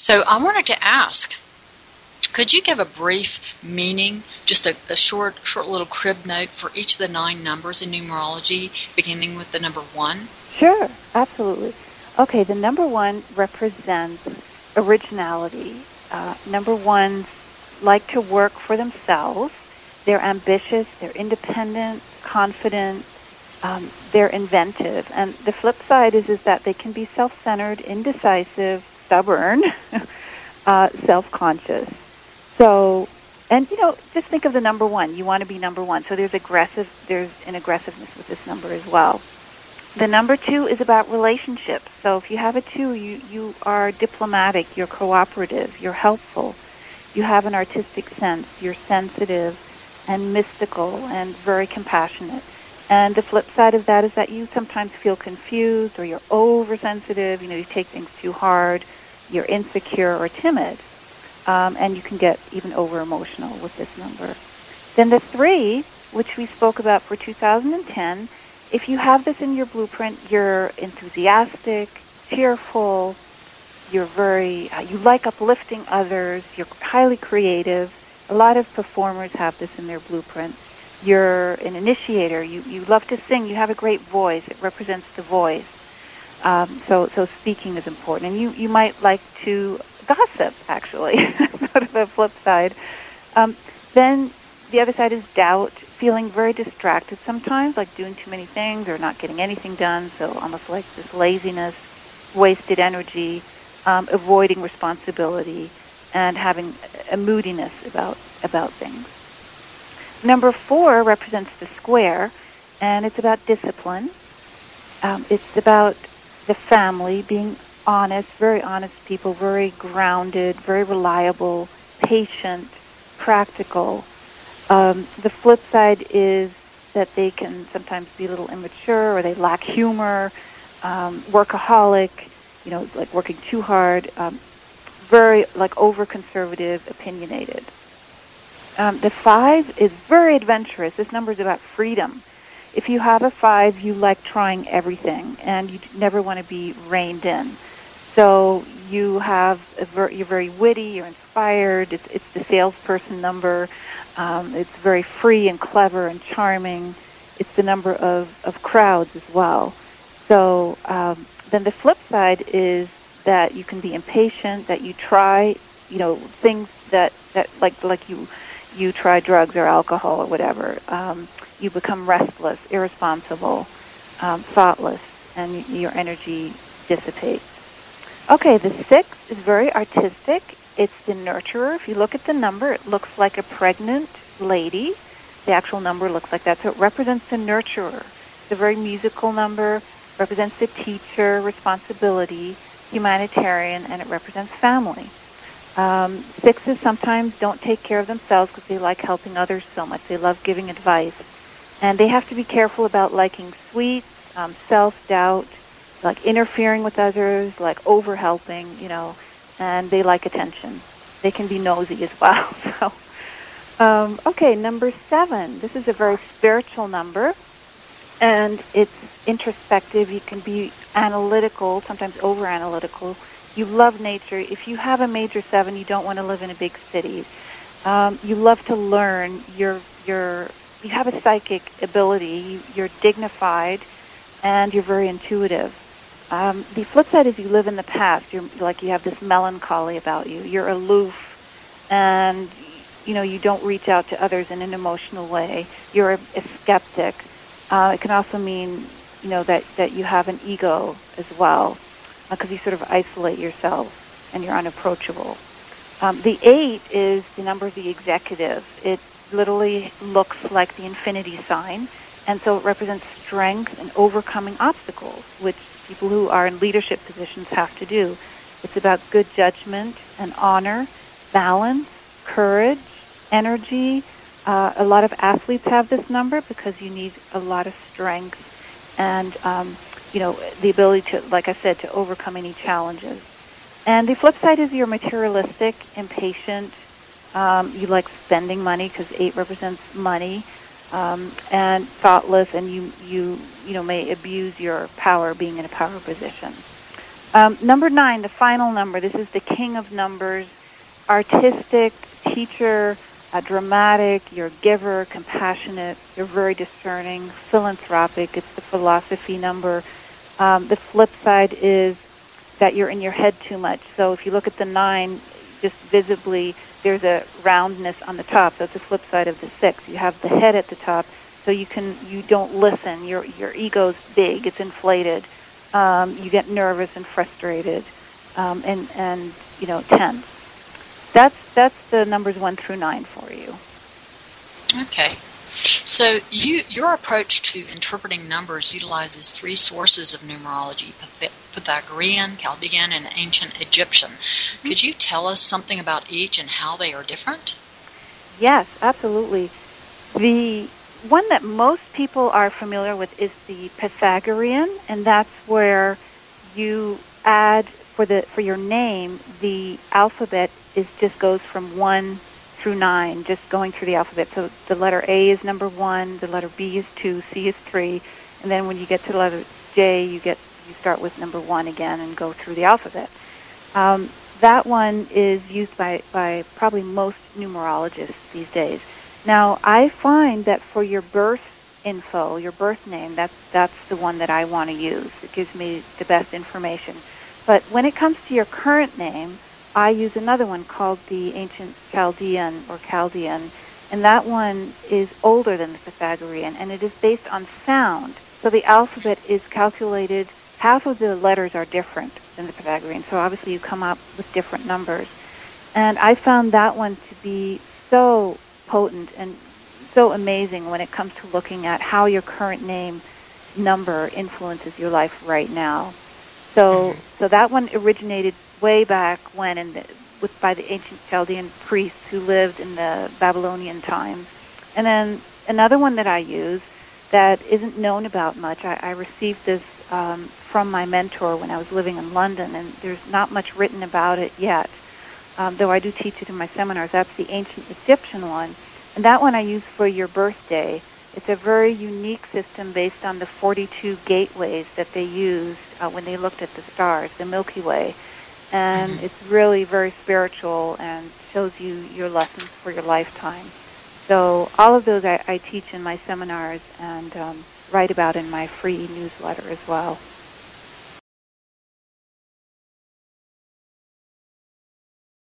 So I wanted to ask, could you give a brief meaning, just a short little crib note for each of the 9 numbers in numerology, beginning with the number 1? Sure, absolutely. Okay, the number 1 represents originality. Number 1s like to work for themselves. They're ambitious, they're independent, confident, they're inventive. And the flip side is that they can be self-centered, indecisive, stubborn, self-conscious. So, and just think of the number 1. You want to be number 1. So there's an aggressiveness with this number as well. The number 2 is about relationships. So if you have a 2, you are diplomatic, you're cooperative, you're helpful, you have an artistic sense, you're sensitive and mystical and very compassionate. And the flip side of that is that you sometimes feel confused, or you're oversensitive, you take things too hard, you're insecure or timid, and you can get even over-emotional with this number. Then the 3, which we spoke about for 2010, if you have this in your blueprint, you're enthusiastic, cheerful, you like uplifting others, you're highly creative. A lot of performers have this in their blueprint. You're an initiator, you love to sing, you have a great voice, it represents the voice. So speaking is important. And you might like to gossip, actually, sort of the flip side. Then the other side is doubt, feeling very distracted sometimes, like doing too many things or not getting anything done, so almost like this laziness, wasted energy, avoiding responsibility, and having a moodiness about things. Number 4 represents the square, and it's about discipline. It's about the family, being honest, very honest people, very grounded, very reliable, patient, practical. The flip side is that they can sometimes be a little immature, or they lack humor, workaholic, like working too hard, very like over-conservative, opinionated. The 5 is very adventurous. This number is about freedom. If you have a 5, you like trying everything, and you never want to be reined in. So you're very witty, you're inspired. It's the salesperson number. It's very free and clever and charming. It's the number of crowds as well. So then the flip side is that you can be impatient, that you try, things that like you try drugs or alcohol or whatever. You become restless, irresponsible, thoughtless, and your energy dissipates. Okay, the 6 is very artistic. It's the nurturer. If you look at the number, it looks like a pregnant lady. The actual number looks like that. So it represents the nurturer. It's a very musical number, represents the teacher, responsibility, humanitarian, and it represents family. 6s sometimes don't take care of themselves because they like helping others so much. They love giving advice. And they have to be careful about liking sweets, self-doubt, like interfering with others, like over-helping, and they like attention. They can be nosy as well. So, okay, number 7. This is a very spiritual number, and it's introspective. You can be analytical, sometimes over-analytical. You love nature. If you have a major 7, you don't want to live in a big city. You love to learn. You have a psychic ability. You're dignified, and you're very intuitive. The flip side is you live in the past. You have this melancholy about you. You're aloof, and you don't reach out to others in an emotional way. You're a skeptic. It can also mean that you have an ego as well, because you sort of isolate yourself and you're unapproachable. The 8 is the number of the executive. It literally looks like the infinity sign, and so it represents strength and overcoming obstacles, which people who are in leadership positions have to do. It's about good judgment and honor, balance, courage, energy. A lot of athletes have this number because you need a lot of strength and, the ability to, like I said, to overcome any challenges. And the flip side is you're materialistic, impatient. You like spending money because 8 represents money, and thoughtless, and you may abuse your power being in a power position. Number 9, the final number. This is the king of numbers. Artistic, teacher, dramatic. You're a giver, compassionate. You're very discerning, philanthropic. It's the philosophy number. The flip side is that you're in your head too much. So if you look at the 9, just visibly, there's a roundness on the top. That's the flip side of the 6. You have the head at the top, so you don't listen. Your ego's big. It's inflated. You get nervous and frustrated, and tense. That's the numbers 1 through 9 for you. Okay. So your approach to interpreting numbers utilizes 3 sources of numerology: Pythagorean, Chaldean, and ancient Egyptian. Mm-hmm. Could you tell us something about each and how they are different? Yes, absolutely. The one that most people are familiar with is the Pythagorean, and that's where you add for your name, the alphabet just goes from 1 through 9, just going through the alphabet. So the letter A is number 1, the letter B is 2, C is 3, and then when you get to the letter J, you start with number 1 again and go through the alphabet. That one is used by probably most numerologists these days. Now, I find that for your birth info, your birth name, that's the one that I want to use. It gives me the best information. But when it comes to your current name, I use another one called the ancient Chaldean, and that one is older than the Pythagorean, and it is based on sound. So the alphabet is calculated, half of the letters are different than the Pythagorean, so obviously you come up with different numbers. And I found that one to be so potent and so amazing when it comes to looking at how your current name number influences your life right now. So that one originated way back when by the ancient Chaldean priests who lived in the Babylonian times. And then another one that I use that isn't known about much, I received this from my mentor when I was living in London, and there's not much written about it yet, though I do teach it in my seminars. That's the ancient Egyptian one. And that one I use for your birthday. It's a very unique system based on the 42 gateways that they used when they looked at the stars, the Milky Way. And it's really very spiritual and shows you your lessons for your lifetime. So all of those I teach in my seminars and write about in my free newsletter as well.